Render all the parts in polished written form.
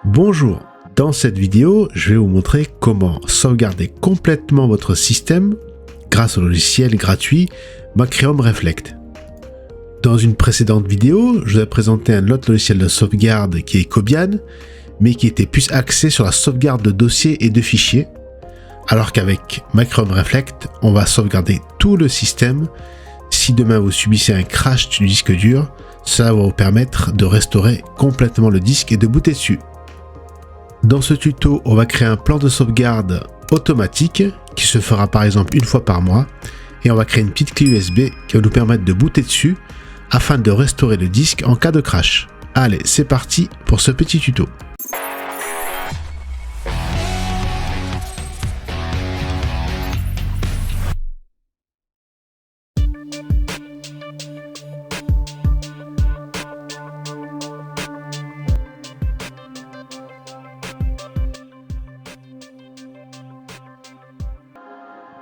Bonjour, dans cette vidéo, je vais vous montrer comment sauvegarder complètement votre système grâce au logiciel gratuit Macrium Reflect. Dans une précédente vidéo, je vous ai présenté un autre logiciel de sauvegarde qui est Cobian, mais qui était plus axé sur la sauvegarde de dossiers et de fichiers, alors qu'avec Macrium Reflect, on va sauvegarder tout le système. Si demain vous subissez un crash du disque dur, cela va vous permettre de restaurer complètement le disque et de booter dessus. Dans ce tuto, on va créer un plan de sauvegarde automatique qui se fera par exemple une fois par mois, et on va créer une petite clé USB qui va nous permettre de booter dessus afin de restaurer le disque en cas de crash. Allez, c'est parti pour ce petit tuto.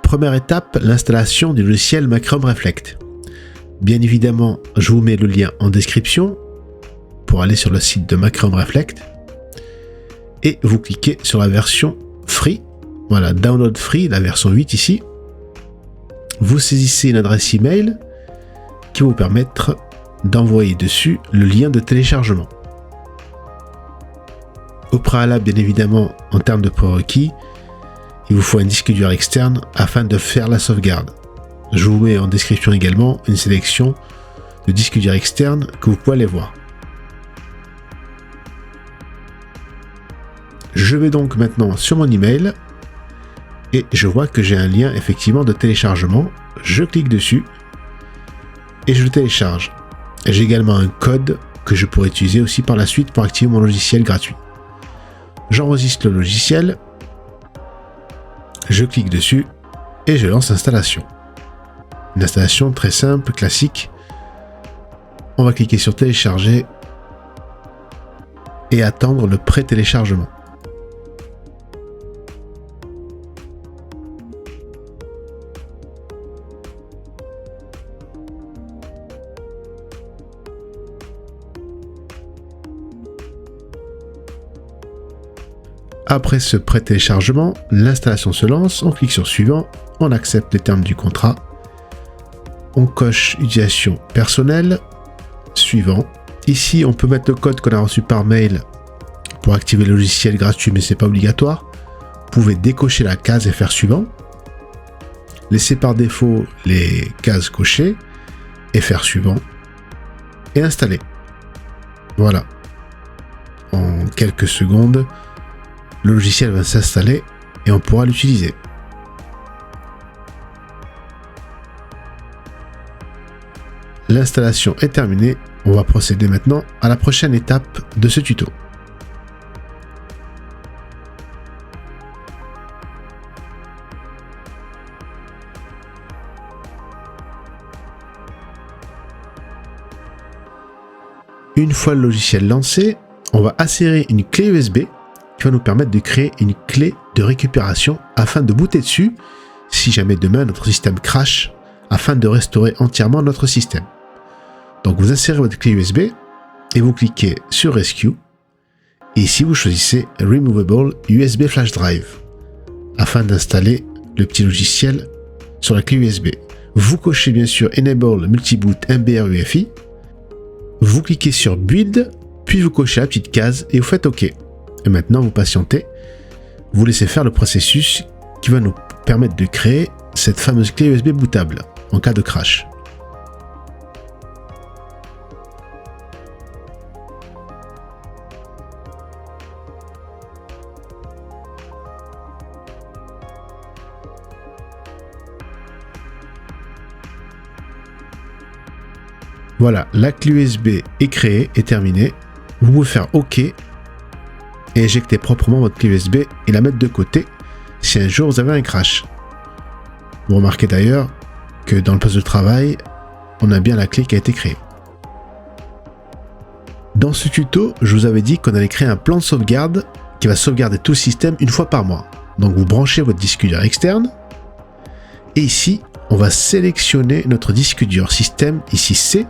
Première étape, l'installation du logiciel Macrium Reflect. Bien évidemment, je vous mets le lien en description pour aller sur le site de Macrium Reflect et vous cliquez sur la version free, voilà, download free, la version 8 ici. Vous saisissez une adresse email qui va vous permettre d'envoyer dessus le lien de téléchargement. Au préalable, bien évidemment, en termes de prérequis, il vous faut un disque dur externe afin de faire la sauvegarde. Je vous mets en description également une sélection de disques durs externes que vous pouvez aller voir. Je vais donc maintenant sur mon email et je vois que j'ai un lien effectivement de téléchargement. Je clique dessus et je le télécharge. J'ai également un code que je pourrais utiliser aussi par la suite pour activer mon logiciel gratuit. J'enregistre le logiciel. Je clique dessus et je lance l'installation. Une installation très simple, classique. On va cliquer sur télécharger et attendre le pré-téléchargement. Après ce pré-téléchargement, l'installation se lance, on clique sur suivant, on accepte les termes du contrat, on coche utilisation personnelle, suivant. Ici, on peut mettre le code qu'on a reçu par mail pour activer le logiciel gratuit, mais c'est pas obligatoire. Vous pouvez décocher la case et faire suivant. Laisser par défaut les cases cochées et faire suivant. Et installer. Voilà. En quelques secondes, le logiciel va s'installer et on pourra l'utiliser. L'installation est terminée. On va procéder maintenant à la prochaine étape de ce tuto. Une fois le logiciel lancé, on va insérer une clé USB qui va nous permettre de créer une clé de récupération afin de booter dessus si jamais demain notre système crash, afin de restaurer entièrement notre système. Donc vous insérez votre clé USB et vous cliquez sur Rescue et ici vous choisissez Removable USB Flash Drive afin d'installer le petit logiciel sur la clé USB. Vous cochez bien sûr Enable Multiboot MBR UEFI, vous cliquez sur Build, puis vous cochez la petite case et vous faites OK. Et maintenant, vous patientez, vous laissez faire le processus qui va nous permettre de créer cette fameuse clé USB bootable en cas de crash. Voilà, la clé USB est créée et terminée. Vous pouvez faire OK et éjecter proprement votre clé USB et la mettre de côté si un jour vous avez un crash. Vous remarquez d'ailleurs que dans le poste de travail, on a bien la clé qui a été créée. Dans ce tuto, je vous avais dit qu'on allait créer un plan de sauvegarde qui va sauvegarder tout le système une fois par mois. Donc vous branchez votre disque dur externe et ici, on va sélectionner notre disque dur système, ici C,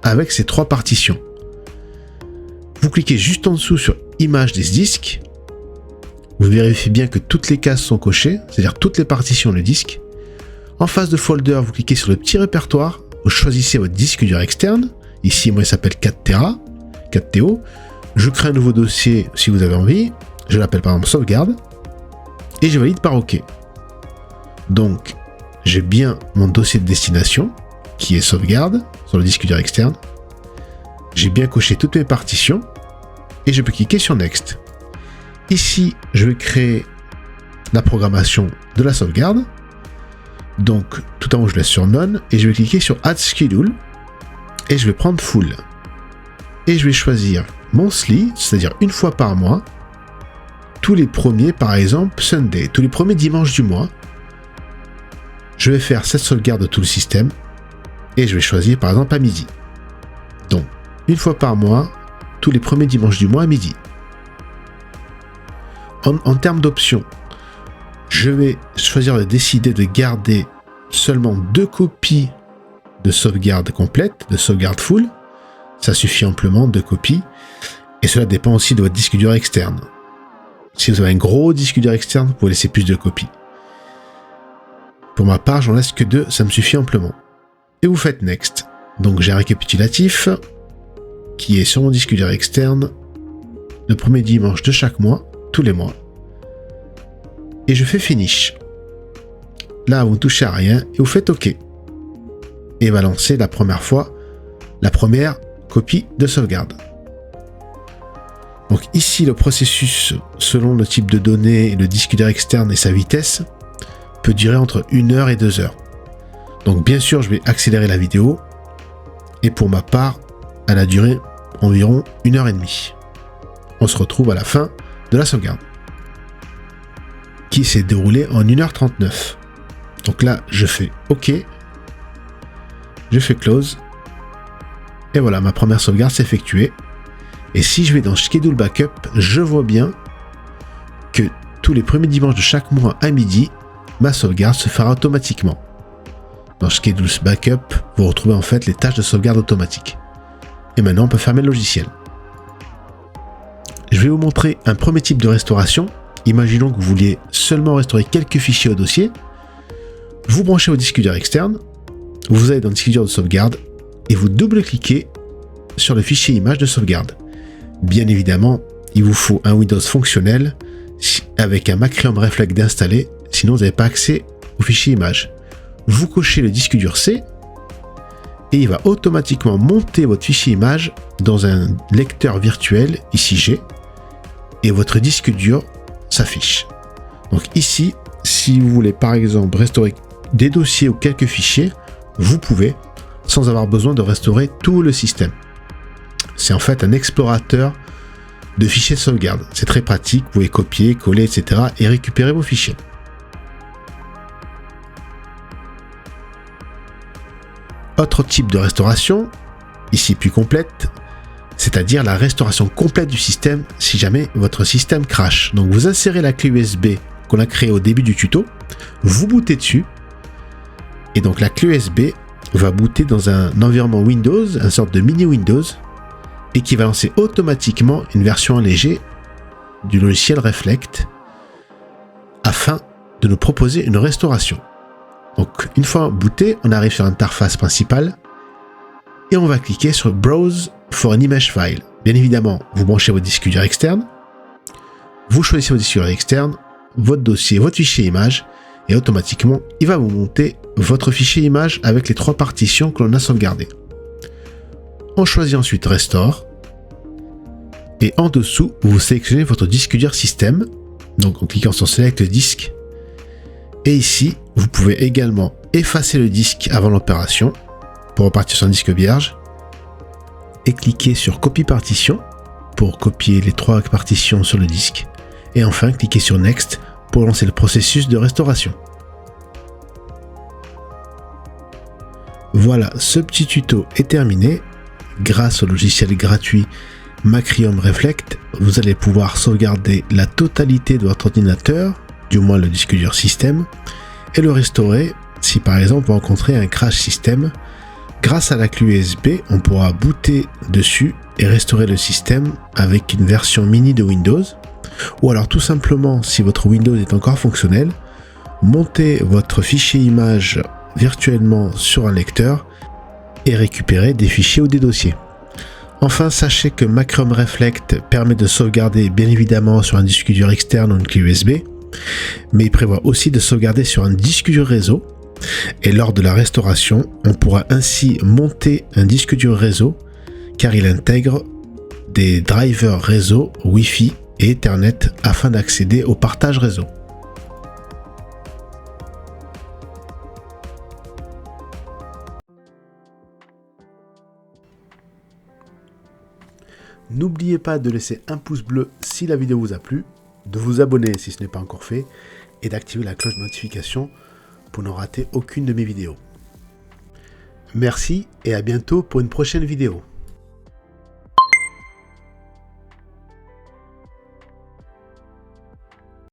avec ces trois partitions. Vous cliquez juste en dessous sur Image des disques. Vous vérifiez bien que toutes les cases sont cochées, c'est-à-dire toutes les partitions du disque. En face de Folder, vous cliquez sur le petit répertoire. Vous choisissez votre disque dur externe. Ici, moi, il s'appelle 4 TO. Je crée un nouveau dossier si vous avez envie. Je l'appelle par exemple sauvegarde. Et je valide par OK. Donc, j'ai bien mon dossier de destination qui est sauvegarde sur le disque dur externe. J'ai bien coché toutes mes partitions. Et je peux cliquer sur Next. Ici, je vais créer la programmation de la sauvegarde. Donc, tout en haut, je laisse sur None. Et je vais cliquer sur Add Schedule. Et je vais prendre Full. Et je vais choisir Monthly, c'est-à-dire une fois par mois. Tous les premiers, par exemple, Sunday. Tous les premiers dimanches du mois. Je vais faire cette sauvegarde de tout le système. Et je vais choisir, par exemple, à midi. Donc, une fois par mois, tous les premiers dimanches du mois à midi. En termes d'options, je vais choisir de décider de garder seulement 2 copies de sauvegarde complète, de sauvegarde full. Ça suffit amplement, 2 copies. Et cela dépend aussi de votre disque dur externe. Si vous avez un gros disque dur externe, vous pouvez laisser plus de copies. Pour ma part, j'en laisse que 2, ça me suffit amplement. Et vous faites Next. Donc j'ai un récapitulatif qui est sur mon disque dur externe le premier dimanche de chaque mois, tous les mois. Et je fais Finish. Là, vous ne touchez à rien et vous faites OK. Et il va lancer la première copie de sauvegarde. Donc ici, le processus, selon le type de données, le disque dur externe et sa vitesse, peut durer entre 1 heure et 2 heures. Donc bien sûr, je vais accélérer la vidéo. Et pour ma part, elle a duré environ 1 heure et demie. On se retrouve à la fin de la sauvegarde, qui s'est déroulée en 1h39. Donc là, je fais OK. Je fais Close. Et voilà, ma première sauvegarde s'est effectuée. Et si je vais dans Schedule Backup, je vois bien que tous les premiers dimanches de chaque mois à midi, ma sauvegarde se fera automatiquement. Dans Schedule Backup, vous retrouvez en fait les tâches de sauvegarde automatique. Et maintenant, on peut fermer le logiciel. Je vais vous montrer un premier type de restauration. Imaginons que vous vouliez seulement restaurer quelques fichiers au dossier. Vous branchez au disque dur externe, vous allez dans le disque dur de sauvegarde et vous double-cliquez sur le fichier image de sauvegarde. Bien évidemment, il vous faut un Windows fonctionnel avec un Macrium Reflect d'installer, sinon vous n'avez pas accès au fichier image. Vous cochez le disque dur C et il va automatiquement monter votre fichier image dans un lecteur virtuel, ici G, et votre disque dur s'affiche. Donc ici, si vous voulez par exemple restaurer des dossiers ou quelques fichiers, vous pouvez, sans avoir besoin de restaurer tout le système. C'est en fait un explorateur de fichiers de sauvegarde. C'est très pratique, vous pouvez copier, coller, etc. et récupérer vos fichiers. Autre type de restauration, ici plus complète, c'est-à-dire la restauration complète du système si jamais votre système crache. Donc vous insérez la clé USB qu'on a créée au début du tuto, vous bootez dessus, et donc la clé USB va booter dans un environnement Windows, une sorte de mini Windows, et qui va lancer automatiquement une version allégée du logiciel Reflect afin de nous proposer une restauration. Donc une fois booté, on arrive sur l'interface principale et on va cliquer sur Browse for an image file. Bien évidemment, vous branchez votre disque dur externe, vous choisissez votre disque dur externe, votre dossier, votre fichier image, et automatiquement, il va vous monter votre fichier image avec les 3 partitions que l'on a sauvegardées. On choisit ensuite Restore, et en dessous, vous sélectionnez votre disque dur système, donc en cliquant sur Select Disk, et ici, vous pouvez également effacer le disque avant l'opération, pour repartir sur un disque vierge, et cliquer sur Copy Partition, pour copier les 3 partitions sur le disque, et enfin cliquer sur Next, pour lancer le processus de restauration. Voilà, ce petit tuto est terminé. Grâce au logiciel gratuit Macrium Reflect, vous allez pouvoir sauvegarder la totalité de votre ordinateur, du moins le disque dur système, et le restaurer si par exemple vous rencontrez un crash système Grâce à la clé USB, on pourra booter dessus et restaurer le système avec une version mini de Windows. Ou alors tout simplement, si votre Windows est encore fonctionnel, montez votre fichier image virtuellement sur un lecteur et récupérez des fichiers ou des dossiers. Enfin, sachez que Macrium Reflect permet de sauvegarder bien évidemment sur un disque dur externe ou une clé USB, mais il prévoit aussi de sauvegarder sur un disque dur réseau. Et lors de la restauration, on pourra ainsi monter un disque dur réseau car il intègre des drivers réseau Wi-Fi et Ethernet afin d'accéder au partage réseau. N'oubliez pas de laisser un pouce bleu si la vidéo vous a plu, de vous abonner si ce n'est pas encore fait et d'activer la cloche de notification pour ne rater aucune de mes vidéos. Merci et à bientôt pour une prochaine vidéo.